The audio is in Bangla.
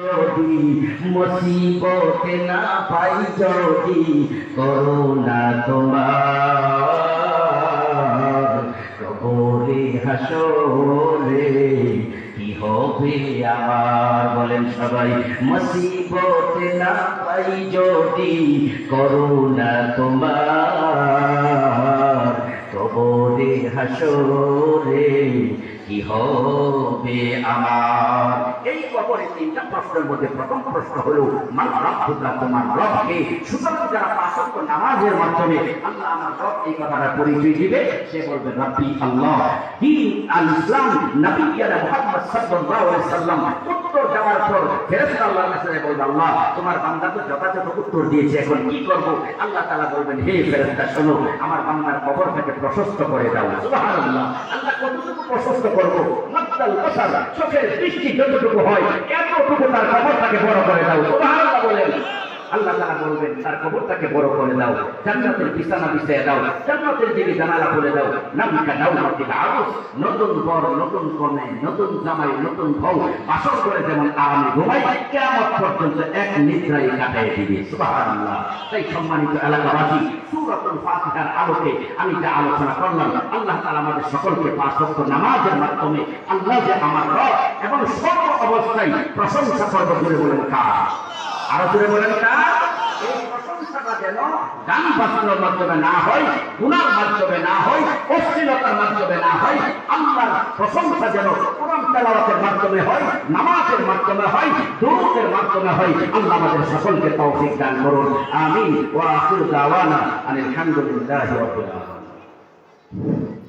যদি মুসিবতে না পাই যদি করুণা তোমার কবরে হাসরে কি হবে আমার বলেন সবাই মুসিবতে না পাই যদি করুণা তোমার কবরে হাসরে কি হবে আমার। এই কবরে তিনটা প্রশ্নের মধ্যে প্রথম প্রশ্ন হলো মান রাব্বুকা, তোমার রবকে। সুতরাং যারা পাঁচ ওয়াক্ত নামাজের মাধ্যমে আল্লাহ আমার রব এই কথাটা পরিচয় দিবে, সে বলবে রাব্বি আল্লাহ। দ্বীন আল ইসলাম নবী মুহাম্মদ সাল্লাল্লাহু আলাইহি ওয়াসাল্লাম উত্তর দেওয়ার পর ফেরেশতা আল্লাহর কাছে বলবে আল্লাহ তোমার বান্দা তো যথাযথ উত্তর দিয়েছে, এখন কি করব? আল্লাহ তাআলা বলবেন হে ফেরেশতা শোনো, আমার বান্দার কবরটাকে প্রশস্ত করে দাও। সুবহানাল্লাহ। আল্লাহ কতটুকু প্রশস্ত করব? মাত্তাল বাসার, চোখের দৃষ্টি যতটুকু হয় এতটুকু তার কবরটাকে বড় করে দাও। সুবহানাল্লাহ বলেন। আল্লাহ তাআলা বলবেন তার কবরটাকে বড় করে দাও, জান্নাতের বিছানা বিছিয়ে দাও, জান্নাতের দিকে জানালা খুলে দাও। নামকা দাওলাতিল আরশ, নতুন বর, নতুন কনে, নতুন জামাই, নতুন বউ বাসর করে যেমন আরামে ঘুমাই, কিয়ামত পর্যন্ত এক নিদ্রায় কাটায় দিবে। সুবহানাল্লাহ। তাই সম্মানিত এলাকাবাসী, সূরাতুল ফাতিহার আলোকে আমি যা আলোচনা করলাম, আল্লাহ তাআলা আমাদের সকলকে পাঁচ ওয়াক্ত নামাজের মাধ্যমে আল্লাহ যে আমার রব এবং সর্ব অবস্থায় প্রশংসা করবে বলে বলেন কার? আরো জোরে বলেন কার? এই প্রশংসাটা যেন গান বাজনার মাধ্যমে না হয়, গুনার মাধ্যমে না হয়, অশ্লীলতার মাধ্যমে না হয়। আল্লাহর প্রশংসা যেন কোরআন তেলাওয়াতের মাধ্যমে হয়, নামাজের মাধ্যমে হয়, দুরূদের মাধ্যমে হয়। আল্লাহ আমাদের সকলকে তৌফিক দান করুন। আমিন। ওয়া আখিরু দাওয়ানা আনিল হামদুলিল্লাহি রাব্বিল আলামিন।